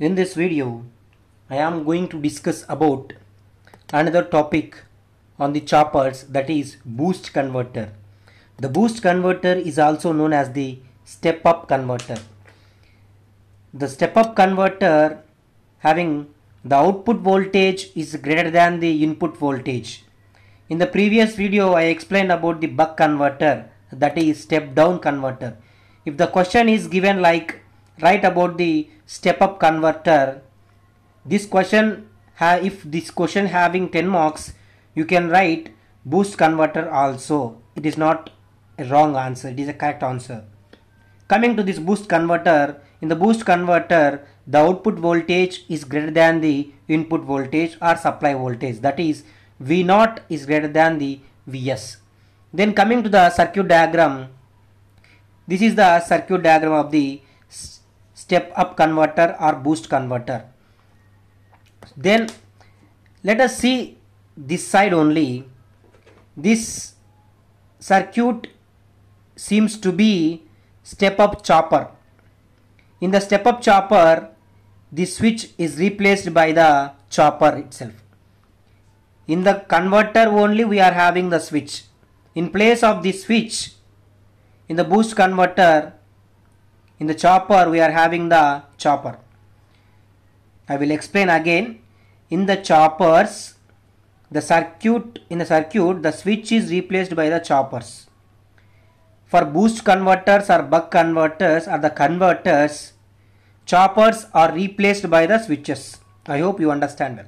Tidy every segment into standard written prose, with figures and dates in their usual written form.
In this video, I am going to discuss about another topic on the choppers, that is boost converter. The boost converter is also known as the step up converter. The step up converter having the output voltage is greater than the input voltage. In the previous video, I explained about the buck converter, that is step down converter. If the question is given like write about the step up converter, this question if this question having 10 marks, you can write boost converter also. It is not a wrong answer, it is a correct answer. Coming to this boost converter, in the boost converter the output voltage is greater than the input voltage or supply voltage, that is V0 is greater than the Vs. Then coming to the circuit diagram, this is the circuit diagram of the step up converter or boost converter. Then let us see this side only. This circuit seems to be step up chopper. In the step up chopper, the switch is replaced by the chopper itself. In the converter only we are having the switch. In place of the switch, in the boost converter, in the chopper we are having the chopper. I will explain again. In the choppers, in the circuit, the switch is replaced by the choppers. For boost converters or buck converters or the converters, choppers are replaced by the switches. I hope you understand well.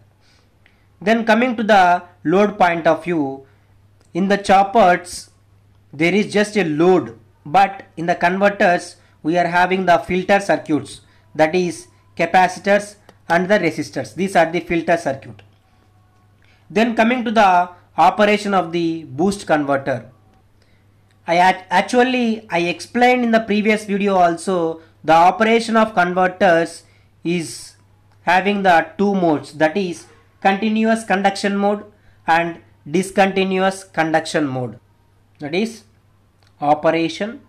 Then coming to the load point of view, in the choppers there is just a load, but in the converters we are having the filter circuits, that is capacitors and the resistors. These are the filter circuit. Then coming to the operation of the boost converter, I explained in the previous video also, the operation of converters is having the two modes, that is continuous conduction mode and discontinuous conduction mode. That is operation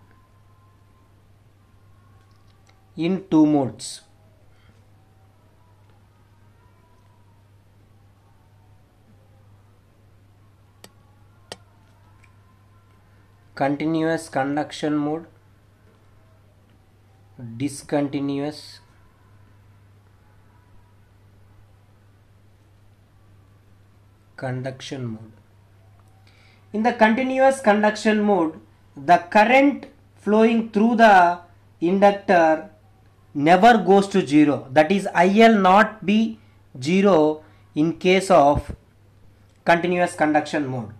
in two modes. Continuous conduction mode, discontinuous conduction mode. In the continuous conduction mode, the current flowing through the inductor never goes to zero, that is IL not be zero in case of continuous conduction mode.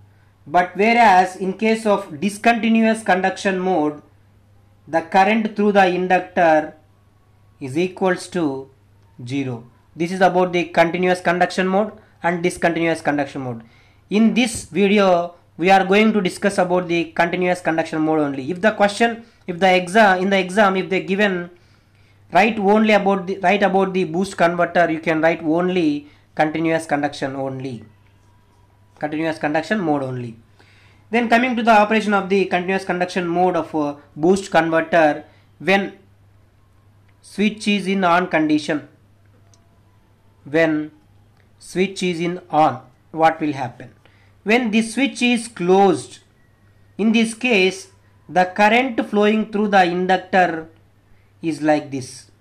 But whereas in case of discontinuous conduction mode, the current through the inductor is equals to 0. This is about the continuous conduction mode and discontinuous conduction mode. In this video, we are going to discuss about the continuous conduction mode only. If the question, if the exam, if they given write about the boost converter, you can write only continuous conduction only. Continuous conduction mode only. Then coming to the operation of the continuous conduction mode of a boost converter, when switch is in on condition, when switch is in on, what will happen? When the switch is closed, in this case the current flowing through the inductor is like this.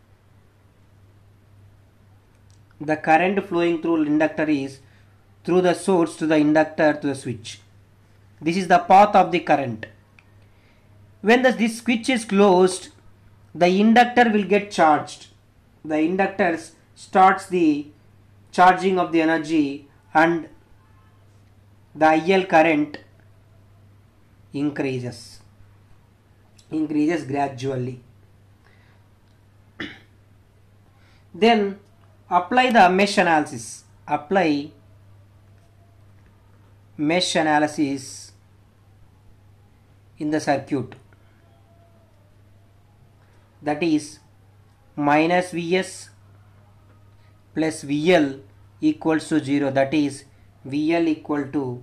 The current flowing through inductor is through the source to the inductor to the switch. This is the path of the current. When this switch is closed, the inductor will get charged. The inductor starts the charging of the energy and the IL current increases gradually. Then apply the mesh analysis. Apply mesh analysis in the circuit, that is minus Vs plus VL equals to 0, that is VL equal to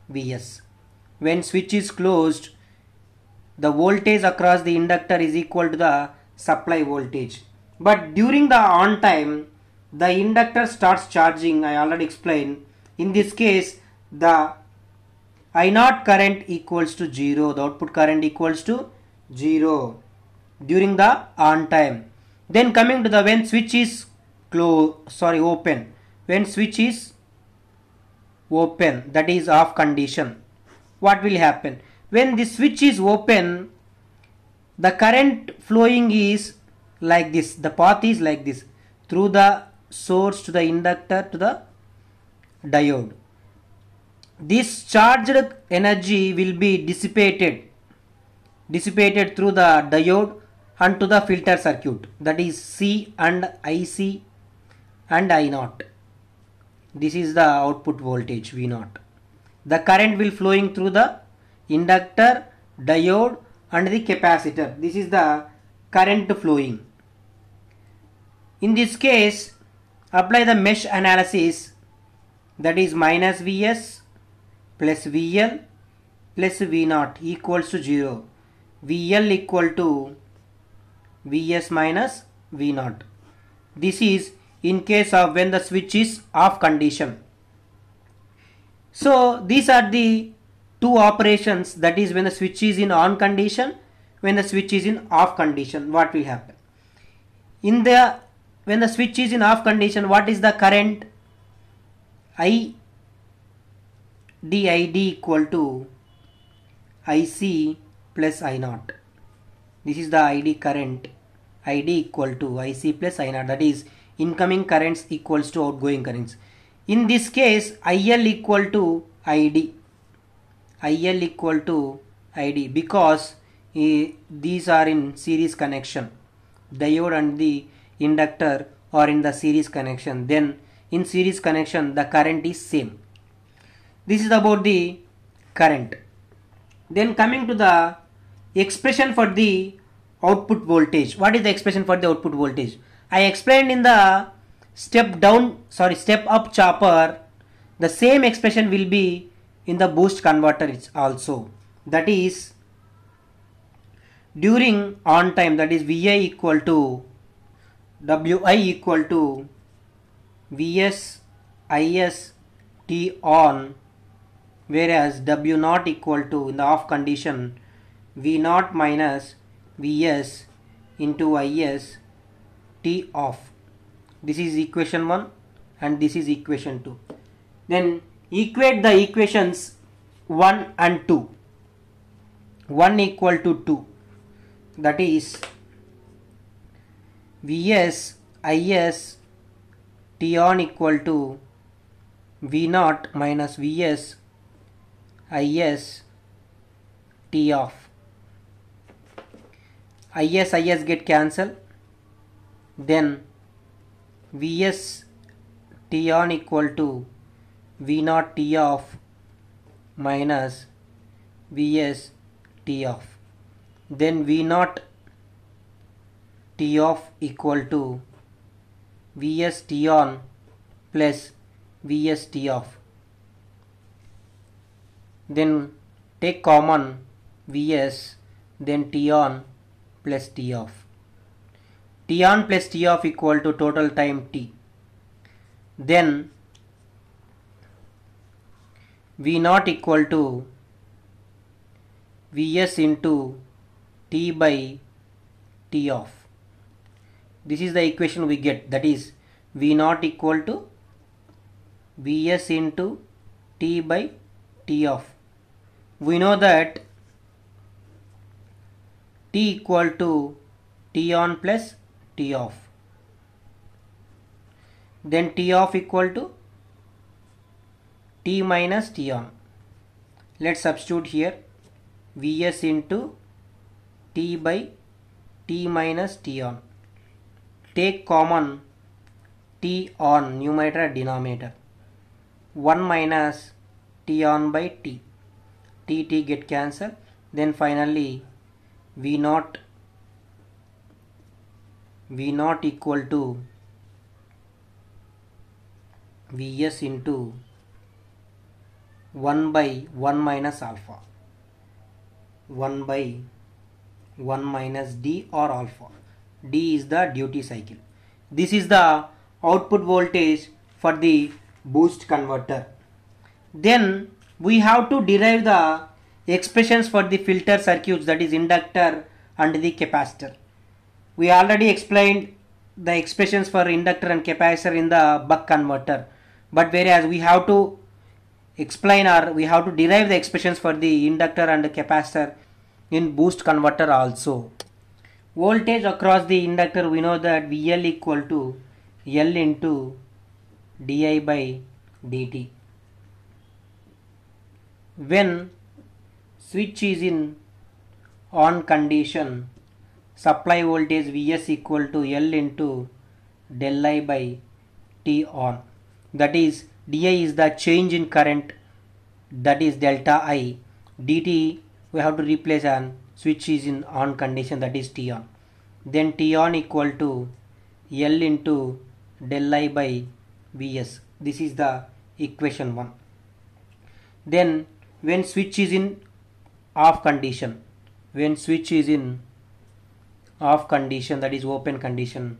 Vs. When switch is closed, the voltage across the inductor is equal to the supply voltage. But during the on time, the inductor starts charging. I already explained. In this case, the I naught current equals to 0. The output current equals to 0 during the on time. Then coming to the when switch is open. When switch is open, that is off condition, what will happen? When the switch is open, the current flowing is like this. The path is like this, through the source to the inductor to the diode. This charged energy will be dissipated through the diode and to the filter circuit, that is C and IC and I naught. This is the output voltage V naught. The current will flowing through the inductor, diode and the capacitor. This is the current flowing. In this case, apply the mesh analysis, that is minus Vs plus VL plus V naught equals to 0. VL equal to Vs minus V naught. This is in case of when the switch is off condition. So these are the two operations, that is when the switch is in on condition, when the switch is in off condition, what will happen? When the switch is in off condition, what is the current? ID equal to IC plus I naught. This is the ID current. ID equal to IC plus I naught, that is incoming currents equals to outgoing currents. In this case, IL equal to ID. IL equal to ID because these are in series connection. Diode and the inductor are in the series connection. Then in series connection, the current is same. This is about the current. Then coming to the expression for the output voltage. What is the expression for the output voltage? I explained in the step up chopper. The same expression will be in the boost converter also. That is during on time, that is Vi equal to Wi equal to Vs Is T on, whereas W naught equal to, in the off condition, V naught minus Vs into Is T off. This is equation 1 and this is equation 2. Then equate the equations 1 and 2. 1 equal to 2, that is Vs Is T on equal to V naught minus Vs Is T off. Is get cancelled. Then Vs T on equal to V naught T off minus Vs T off. Then V naught T off equal to Vs T on plus Vs T off. Then take common Vs, then T on plus T off. T on plus T off equal to total time T. Then V naught equal to Vs into T by T off. This is the equation we get, that is V naught equal to Vs into T by T off. We know that T equal to T on plus T off. Then T off equal to T minus T on. Let's substitute here Vs into T by T minus T on. Take common T on, numerator and denominator. 1 minus T on by T. T get cancelled. Then finally V naught equal to Vs into 1 by 1 minus alpha. 1 by 1 minus D or alpha. D is the duty cycle. This is the output voltage for the boost converter. Then we have to derive the expressions for the filter circuits, that is inductor and the capacitor. We already explained the expressions for inductor and capacitor in the buck converter, but whereas we have to explain or we have to derive the expressions for the inductor and the capacitor in boost converter also. Voltage across the inductor, we know that VL equal to L into di by dt. When switch is in on condition, supply voltage Vs equal to L into del I by T on. That is, di is the change in current, that is delta I. dt we have to replace and switch is in on condition, that is T on. Then T on equal to L into del I by Vs. This is the equation 1. Then when switch is in off condition, that is open condition,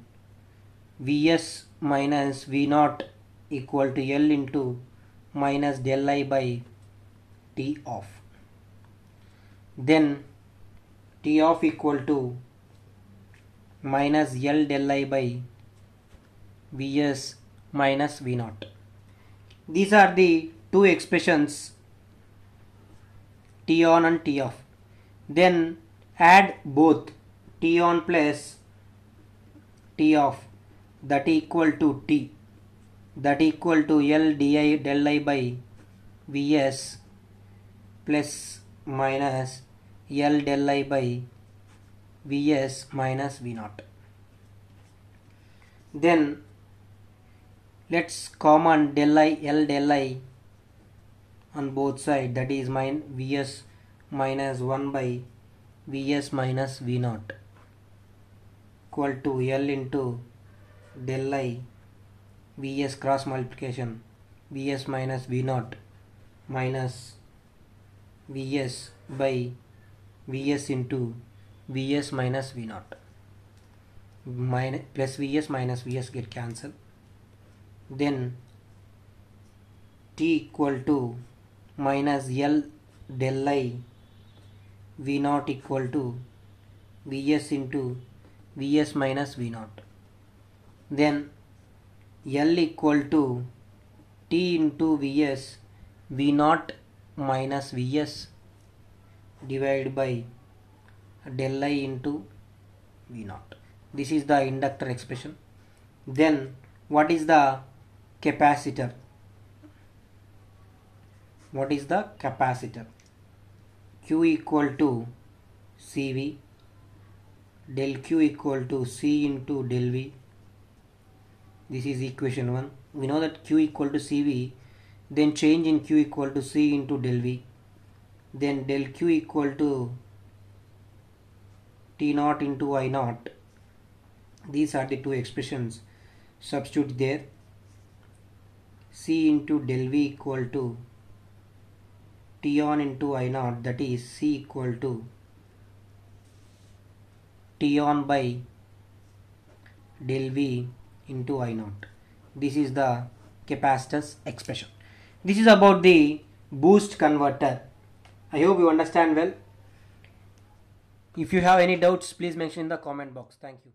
Vs minus V0 equal to L into minus del I by T off. Then T off equal to minus L del I by Vs minus V0. These are the two expressions, T on and T off. Then add both T on plus T off, that equal to T, that equal to L di del I by Vs plus minus L del I by Vs minus V0. Then let's common del I, L del I on both sides, that is Vs minus 1 by Vs minus V0 equal to L into del I Vs cross multiplication, Vs minus V0 minus Vs by Vs into Vs minus V0, plus Vs minus Vs get cancelled. Then T equal to minus L del I V0 equal to Vs into Vs minus V0. Then L equal to T into Vs V0 minus Vs divided by del I into V0. This is the inductor expression. Then what is the capacitor? Q equal to CV, del Q equal to C into del V. This is equation 1. We know that Q equal to CV, then change in Q equal to C into del V. Then del Q equal to T0 into I0. These are the two expressions. Substitute there. C into del V equal to T on into I0, that is C equal to T on by del V into I0. This is the capacitor's expression. This is about the boost converter. I hope you understand well. If you have any doubts, please mention in the comment box. Thank you.